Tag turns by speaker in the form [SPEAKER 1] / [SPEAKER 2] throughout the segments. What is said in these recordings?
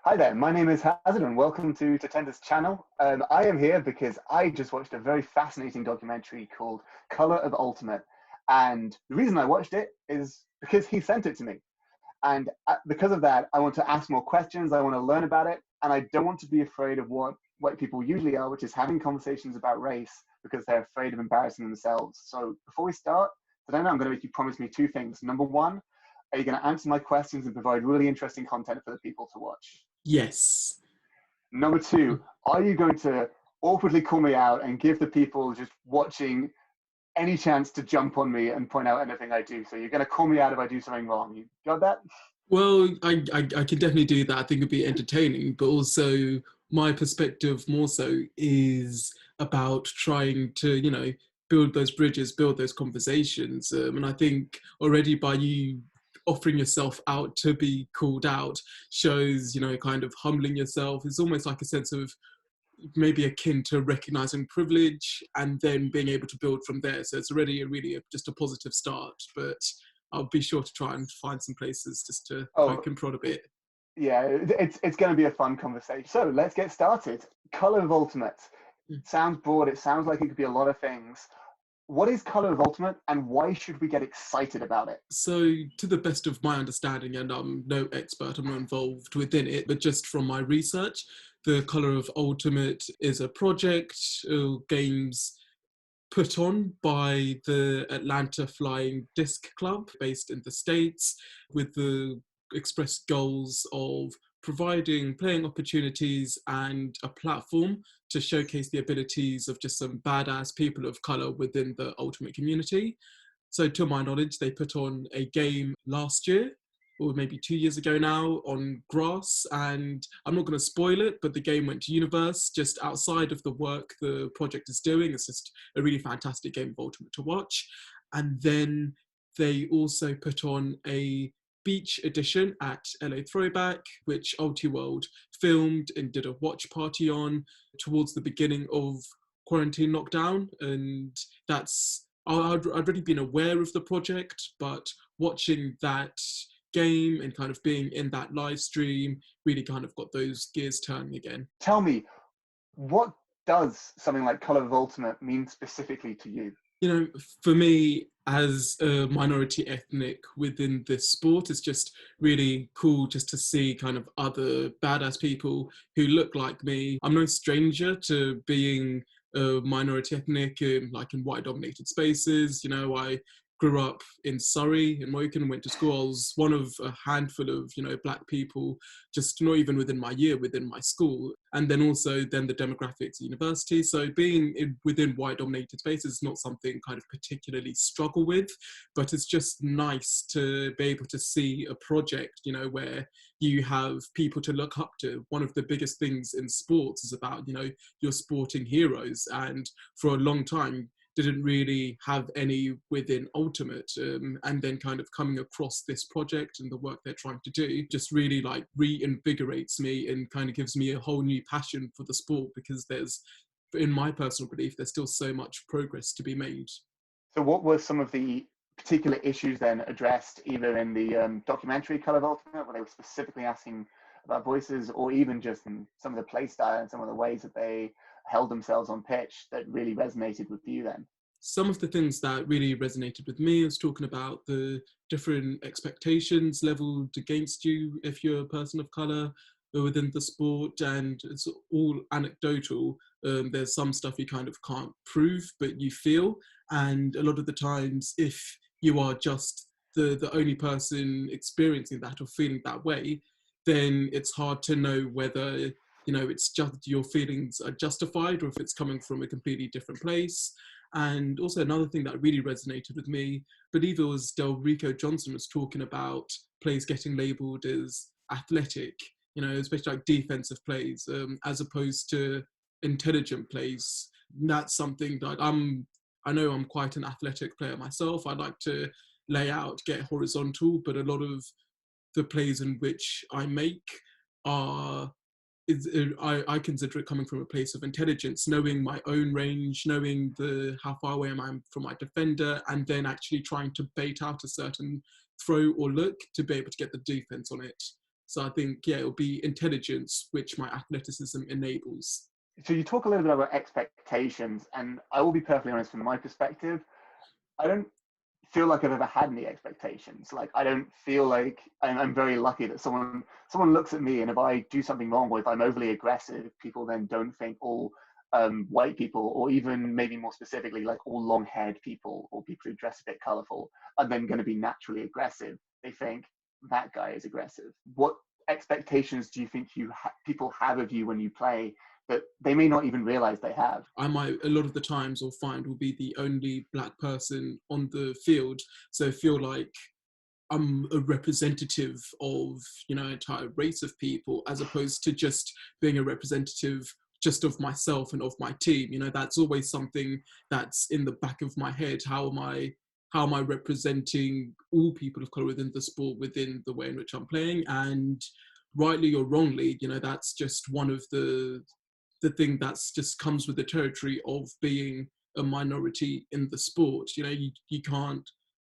[SPEAKER 1] Hi there, my name is Hazard and welcome to Tatenda's channel. I am here because I just watched a very fascinating documentary called Color of Ultimate. And the reason I watched it is because he sent it to me. And because of that, I want to ask more questions, I want to learn about it, and I don't want to be afraid of what white people usually are, which is having conversations about race because they're afraid of embarrassing themselves. So before we start, today I'm going to make you promise me two things. Number one, are you going to answer my questions and provide really interesting content for the people to watch?
[SPEAKER 2] Yes.
[SPEAKER 1] Number two, are you going to awkwardly call me out and give the people just watching any chance to jump on me and point out anything I do? So you're going to call me out if I do something wrong. You got that?
[SPEAKER 2] Well, I can definitely do that. I think it'd be entertaining, but also my perspective more so is about trying to, build those bridges, build those conversations. And I think already by you offering yourself out to be called out shows, kind of humbling yourself. It's almost like a sense of maybe akin to recognizing privilege and then being able to build from there. So it's already just a positive start, but I'll be sure to try and find some places just to
[SPEAKER 1] Oh,
[SPEAKER 2] poke and prod a bit.
[SPEAKER 1] yeah, it's going to be a fun conversation. So let's get started. Color of Ultimate. Sounds broad. It sounds like it could be a lot of things. What is Color of Ultimate and why should we get excited about it?
[SPEAKER 2] So, to the best of my understanding, and I'm no expert, I'm not involved within it, but just from my research, the Colour of Ultimate is a project, games put on by the Atlanta Flying Disc Club based in the States with the expressed goals of providing playing opportunities and a platform to showcase the abilities of just some badass people of colour within the Ultimate community. So to my knowledge, they put on a game last year, or maybe 2 years ago now, on grass. And I'm not going to spoil it, but the game went to universe just outside of the work the project is doing. It's just a really fantastic game of Ultimate to watch. And then they also put on a beach edition at LA Throwback, which Ultiworld filmed and did a watch party on towards the beginning of quarantine lockdown. And I'd already been aware of the project, but watching that game and kind of being in that live stream really kind of got those gears turning again.
[SPEAKER 1] Tell me, what does something like Color of Ultimate mean specifically to you?
[SPEAKER 2] For me, as a minority ethnic within this sport, it's just really cool just to see kind of other badass people who look like me. I'm no stranger to being a minority ethnic like in white dominated spaces. I grew up in Surrey, in Woking, went to school. I was one of a handful of, black people, just not even within my year, within my school. And then also then the demographics at university. So being within white dominated spaces is not something kind of particularly struggle with, but it's just nice to be able to see a project, where you have people to look up to. One of the biggest things in sports is about, your sporting heroes. And for a long time, didn't really have any within Ultimate, and then kind of coming across this project and the work they're trying to do just really like reinvigorates me and kind of gives me a whole new passion for the sport, because in my personal belief, there's still so much progress to be made.
[SPEAKER 1] So what were some of the particular issues then addressed either in the documentary Color of Ultimate, where they were specifically asking about voices, or even just in some of the play style and some of the ways that they held themselves on pitch that really resonated with you then?
[SPEAKER 2] Some of the things that really resonated with me is talking about the different expectations leveled against you if you're a person of colour within the sport, and it's all anecdotal. There's some stuff you kind of can't prove, but you feel, and a lot of the times, if you are just the only person experiencing that or feeling that way, then it's hard to know whether it's just your feelings are justified or if it's coming from a completely different place. And also another thing that really resonated with me, I believe it was Delrico Johnson was talking about plays getting labelled as athletic, especially like defensive plays, as opposed to intelligent plays. And that's something that I know I'm quite an athletic player myself. I like to lay out, get horizontal, but a lot of the plays in which I make are I consider it coming from a place of intelligence, knowing my own range, knowing how far away am I from my defender, and then actually trying to bait out a certain throw or look to be able to get the defense on it. So I think, yeah, it'll be intelligence, which my athleticism enables.
[SPEAKER 1] So you talk a little bit about expectations, and I will be perfectly honest from my perspective. I don't feel like I've ever had any expectations. Like I don't feel like I'm very lucky that someone looks at me, and if I do something wrong or if I'm overly aggressive, people then don't think all white people, or even maybe more specifically, like all long-haired people or people who dress a bit colorful, are then going to be naturally aggressive. They think that guy is aggressive. What expectations do you think people have of you when you play that they may not even realize they have?
[SPEAKER 2] I might, a lot of the times, or find will be the only black person on the field. So I feel like I'm a representative of, an entire race of people, as opposed to just being a representative just of myself and of my team. That's always something that's in the back of my head. How am I representing all people of color within the sport, within the way in which I'm playing? And rightly or wrongly, that's just one of the thing that's just comes with the territory of being a minority in the sport. You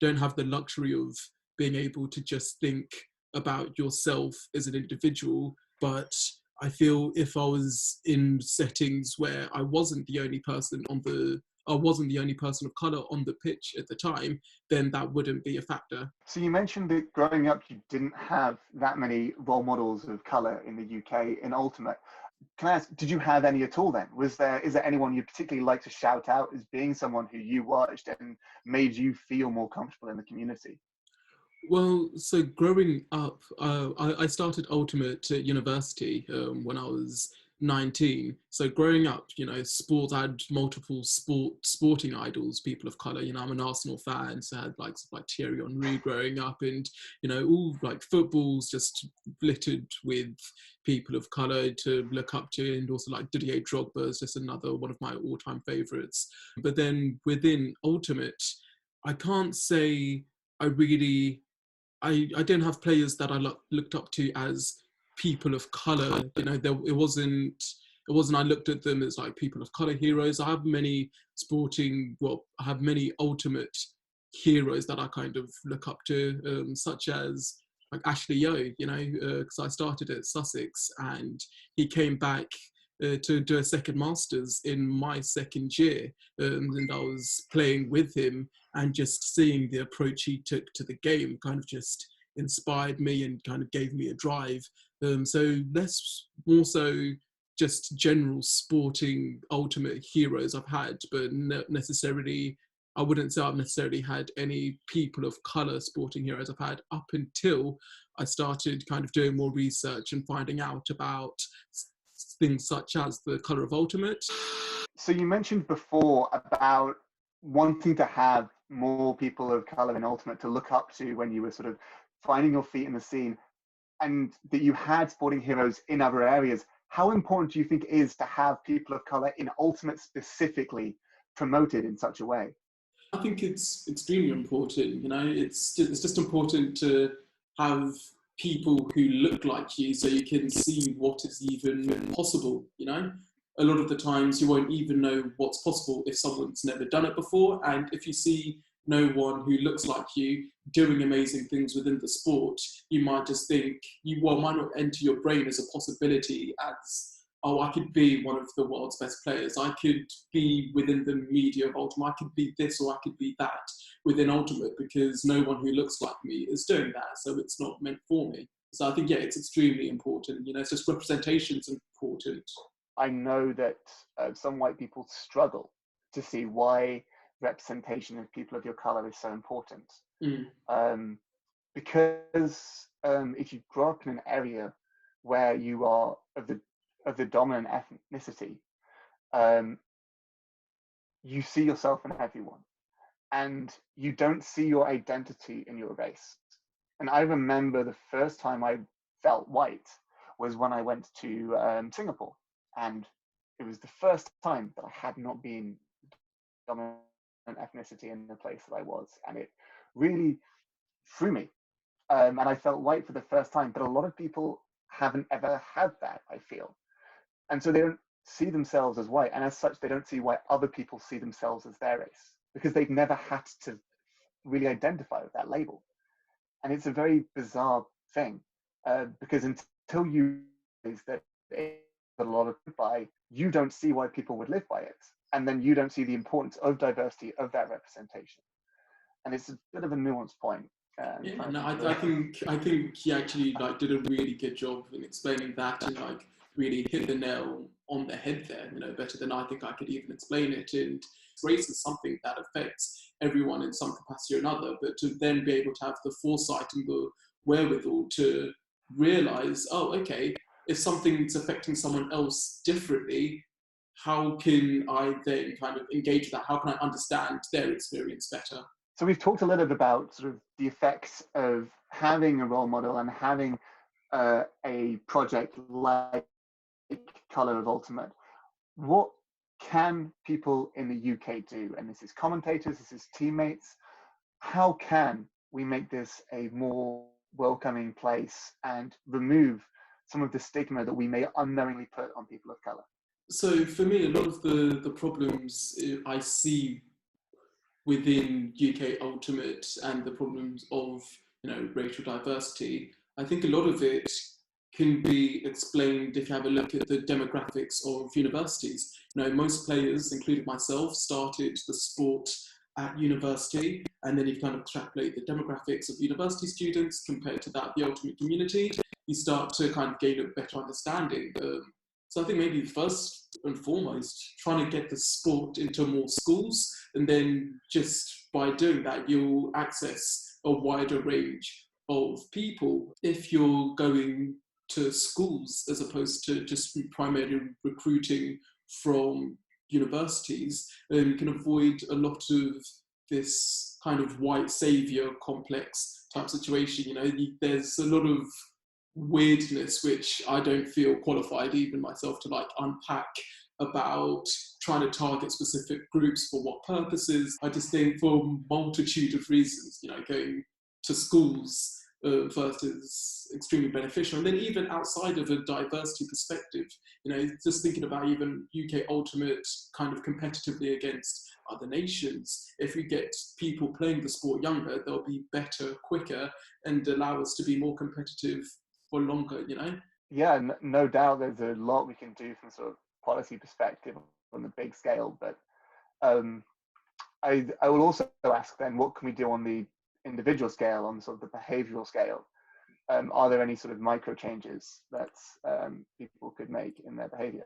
[SPEAKER 2] don't have the luxury of being able to just think about yourself as an individual. But I feel if I was in settings where I wasn't the only person of color on the pitch at the time, then that wouldn't be a factor.
[SPEAKER 1] So you mentioned that growing up you didn't have that many role models of color in the UK in Ultimate. Can I ask, did you have any at all then? Is there anyone you particularly like to shout out as being someone who you watched and made you feel more comfortable in the community?
[SPEAKER 2] Well, so growing up, I started Ultimate at university when I was 19. So growing up, sports, I had multiple sporting idols, people of color. I'm an Arsenal fan, so I had like stuff like Thierry Henry growing up, and all like footballs just littered with people of color to look up to, and also like Didier Drogba is just another one of my all-time favorites. But then within Ultimate, I can't say I really I didn't have players that I looked up to as people of color. It wasn't I looked at them as like people of color heroes. I have many ultimate heroes that I kind of look up to, such as like Ashley Yoh, because I started at Sussex and he came back to do a second masters in my second year, and I was playing with him, and just seeing the approach he took to the game kind of just inspired me and kind of gave me a drive. So less more so just general sporting ultimate heroes I've had, but necessarily I wouldn't say I've necessarily had any people of color sporting heroes I've had up until I started kind of doing more research and finding out about things such as the color of ultimate.
[SPEAKER 1] So you mentioned before about wanting to have more people of color in Ultimate to look up to when you were sort of finding your feet in the scene, and that you had sporting heroes in other areas. How important do you think it is to have people of color in Ultimate specifically promoted in such a way?
[SPEAKER 2] I think it's extremely important. It's just important to have people who look like you, so you can see what is even possible. A lot of the times you won't even know what's possible if someone's never done it before, and if you see no one who looks like you doing amazing things within the sport, you might just think might not enter your brain as a possibility as, oh, I could be one of the world's best players. I could be within the media of Ultimate. I could be this or I could be that within Ultimate, because no one who looks like me is doing that. So it's not meant for me. So I think, yeah, it's extremely important. It's just representation's important.
[SPEAKER 1] I know that some white people struggle to see why representation of people of your color is so important.
[SPEAKER 2] Mm.
[SPEAKER 1] Because if you grow up in an area where you are of the dominant ethnicity, um, you see yourself in everyone, and you don't see your identity in your race. And I remember the first time I felt white was when I went to Singapore, and it was the first time that I had not been dominant ethnicity in the place that I was, and it really threw me. And I felt white for the first time. But a lot of people haven't ever had that, I feel, and so they don't see themselves as white, and as such, they don't see why other people see themselves as their race, because they've never had to really identify with that label. And it's a very bizarre thing. because until you realize that it's a lot of by, you don't see why people would live by it, and then you don't see the importance of diversity, of that representation. And it's a bit of a nuanced point.
[SPEAKER 2] Yeah,
[SPEAKER 1] Trying
[SPEAKER 2] no,
[SPEAKER 1] to think
[SPEAKER 2] I
[SPEAKER 1] of
[SPEAKER 2] think I think he actually like did a really good job in explaining that and like really hit the nail on the head there. You know, better than I think I could even explain it. And race is something that affects everyone in some capacity or another. But to then be able to have the foresight and the wherewithal to realize, oh, okay, if something's affecting someone else differently, how can I then kind of engage with that? How can I understand their experience better?
[SPEAKER 1] So we've talked a little bit about sort of the effects of having a role model and having a project like Color of Ultimate. What can people in the UK do? And this is commentators, this is teammates. How can we make this a more welcoming place and remove some of the stigma that we may unknowingly put on people of color?
[SPEAKER 2] So for me, a lot of the problems I see within UK Ultimate and the problems of racial diversity, I think a lot of it can be explained if you have a look at the demographics of universities. You know, most players, including myself, started the sport at university, and then you kind of extrapolate the demographics of university students compared to that of the ultimate community. You start to kind of gain a better understanding. So I think maybe first and foremost, trying to get the sport into more schools, and then just by doing that, you'll access a wider range of people. If you're going to schools as opposed to just primarily recruiting from universities, you can avoid a lot of this kind of white savior complex type situation. You know, there's a lot of weirdness which I don't feel qualified even myself to like unpack about trying to target specific groups for what purposes. I just think for a multitude of reasons, you know, going to schools first is extremely beneficial. And then even outside of a diversity perspective, you know, just thinking about even UK Ultimate kind of competitively against other nations, if we get people playing the sport younger, they'll be better, quicker, and allow us to be more competitive for longer, you know?
[SPEAKER 1] Yeah, no doubt there's a lot we can do from sort of policy perspective on the big scale, but um, I will also ask then, what can we do on the individual scale, on sort of the behavioral scale? Are there any sort of micro changes that people could make in their behavior?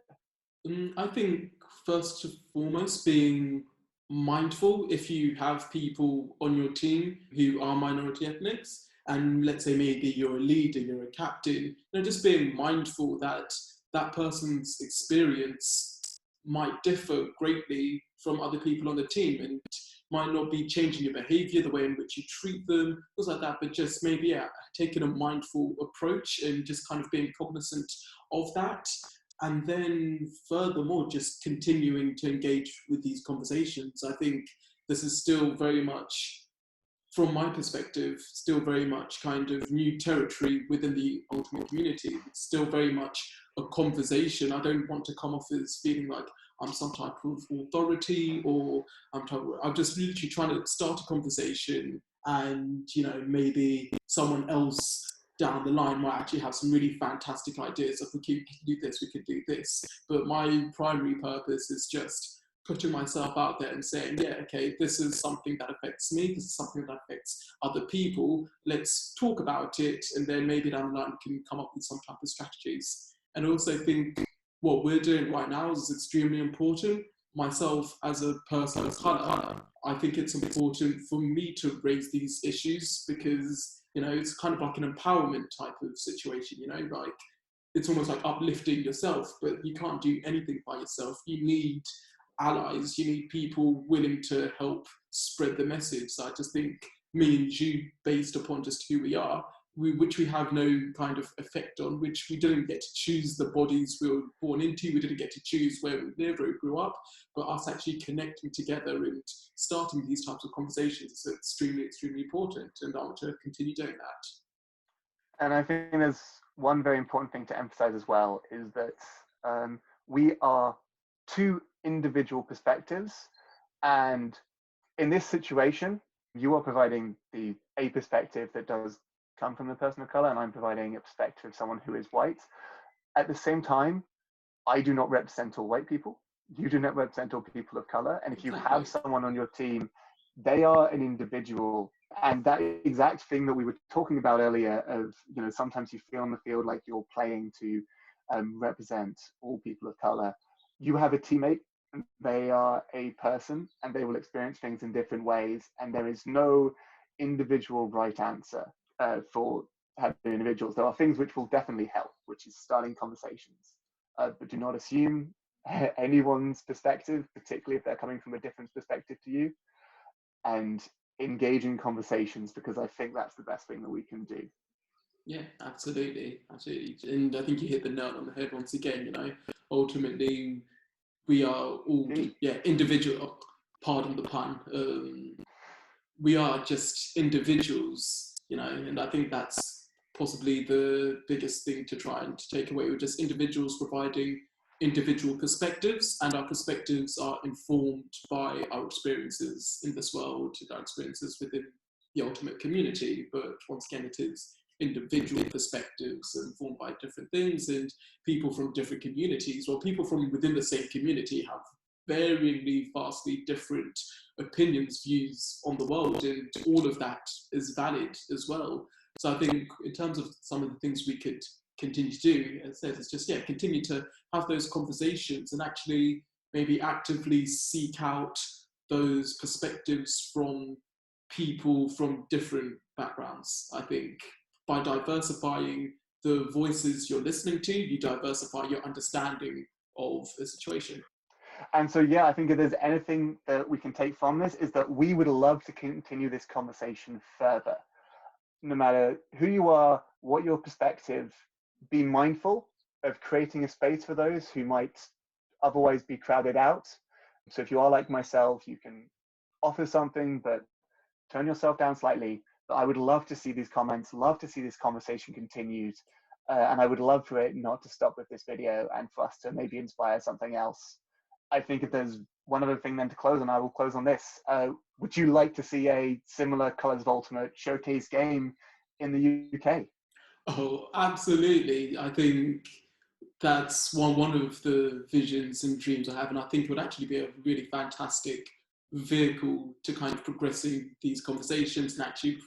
[SPEAKER 2] I think first and foremost, being mindful if you have people on your team who are minority ethnics, and let's say maybe you're a leader, you're a captain, you know, just being mindful that that person's experience might differ greatly from other people on the team and might not be changing your behavior, the way in which you treat them, things like that, but just maybe taking a mindful approach and just kind of being cognizant of that. And then furthermore, just continuing to engage with these conversations. I think this is still very much, from my perspective, still very much kind of new territory within the ultimate community. It's still very much a conversation. I don't want to come off as feeling like I'm some type of authority, or I'm just literally trying to start a conversation, and you know, maybe someone else down the line might actually have some really fantastic ideas of, we could do this, we could do this. But my primary purpose is just putting myself out there and saying, yeah, okay, this is something that affects me, this is something that affects other people, let's talk about it, and then maybe down the line we can come up with some type of strategies. And also think what we're doing right now is extremely important. Myself as a person of colour, I think it's important for me to raise these issues because, you know, it's kind of like an empowerment type of situation, you know, like it's almost like uplifting yourself, but you can't do anything by yourself. You need allies, you need people willing to help spread the message. So I just think me and you, based upon just who we are, which we have no kind of effect on, which we didn't get to choose the bodies we were born into, we didn't get to choose where we live or we grew up, but us actually connecting together and starting these types of conversations is extremely, extremely important, and I want to continue doing that.
[SPEAKER 1] And I think there's one very important thing to emphasize as well, is that we are two individual perspectives, and in this situation, you are providing the a perspective that does come from a person of color, and I'm providing a perspective of someone who is white. At the same time, I do not represent all white people. You do not represent all people of color. And if you have
[SPEAKER 2] Exactly.
[SPEAKER 1] someone on your team, they are an individual. And that exact thing that we were talking about earlier of, sometimes you feel on the field like you're playing to represent all people of color. You have a teammate, and they are a person, and they will experience things in different ways. And there is no individual right answer for having individuals. There are things which will definitely help, which is starting conversations. But do not assume anyone's perspective, particularly if they're coming from a different perspective to you, and engage in conversations, because I think that's the best thing that we can do.
[SPEAKER 2] Yeah, absolutely. And I think you hit the nail on the head once again, ultimately we are all, individual, pardon the pun, we are just individuals, and I think that's possibly the biggest thing to try and take away. We're just individuals providing individual perspectives, and our perspectives are informed by our experiences in this world, our experiences within the ultimate community. But once again, it is individual perspectives informed by different things, and people from different communities, or people from within the same community, have varyingly, vastly different opinions, views on the world, and all of that is valid as well. So I think in terms of some of the things we could continue to do, as I said, it's just, continue to have those conversations and actually maybe actively seek out those perspectives from people from different backgrounds. I think by diversifying the voices you're listening to, you diversify your understanding of the situation.
[SPEAKER 1] And so, I think if there's anything that we can take from this, is that we would love to continue this conversation further. No matter who you are, what your perspective, be mindful of creating a space for those who might otherwise be crowded out. So if you are like myself, you can offer something, but turn yourself down slightly. But I would love to see these comments, love to see this conversation continued. And I would love for it not to stop with this video, and for us to maybe inspire something else. I think if there's one other thing then to close on, I will close on this. Would you like to see a similar Colours of Ultimate showcase game in the UK?
[SPEAKER 2] Oh, absolutely. I think that's one of the visions and dreams I have, and I think it would actually be a really fantastic vehicle to kind of progressing these conversations and actually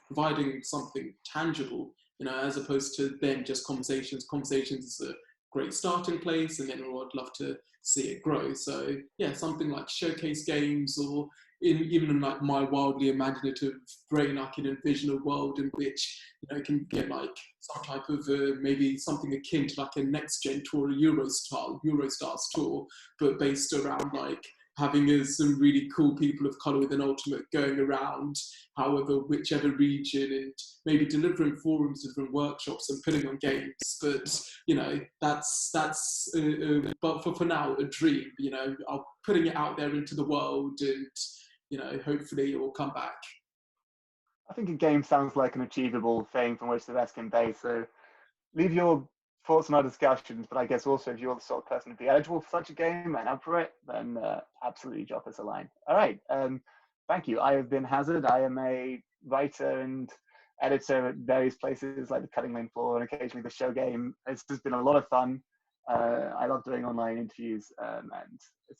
[SPEAKER 2] providing something tangible, as opposed to then just conversations. Conversations is a great starting place, and then I'd love to see it grow. So something like showcase games, or even in like my wildly imaginative brain, I can envision a world in which it can get like some type of maybe something akin to like a next gen tour, a Eurostars tour, but based around like having some really cool people of colour within Ultimate going around, whichever region, and maybe delivering forums, different workshops, and putting on games. But that's but for now a dream. I'm putting it out there into the world, and hopefully it will come back.
[SPEAKER 1] I think a game sounds like an achievable thing from which the rest can base. So leave your thoughts on our discussions, but I guess also if you're the sort of person to be eligible for such a game and up for it, then absolutely drop us a line. All right. Thank you. I have been Hazard. I am a writer and editor at various places like the Cutting Room Floor and occasionally the Show Game. This has been a lot of fun. I love doing online interviews, and it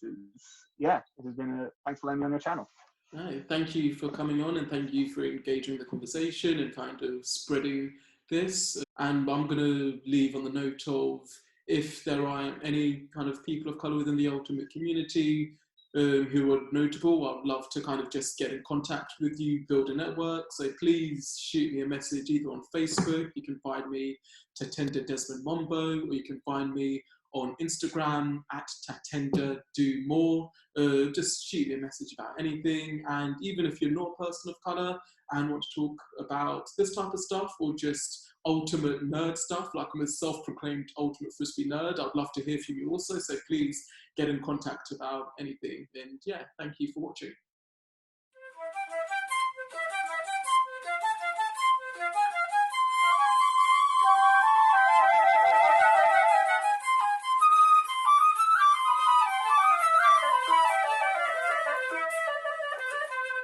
[SPEAKER 1] has been thanks for letting me on your channel.
[SPEAKER 2] No, thank you for coming on, and thank you for engaging the conversation and kind of spreading this. And I'm going to leave on the note of, if there are any kind of people of colour within the Ultimate community who are notable, I'd love to kind of just get in contact with you, build a network. So please shoot me a message either on Facebook. You can find me Tatenda Desmond Wombo, or you can find me on Instagram at Tatenda Do More. Just shoot me a message about anything. And even if you're not a person of colour and want to talk about this type of stuff, or just ultimate nerd stuff, like I'm a self-proclaimed ultimate frisbee nerd, I'd love to hear from you also. So please get in contact about anything. And thank you for watching.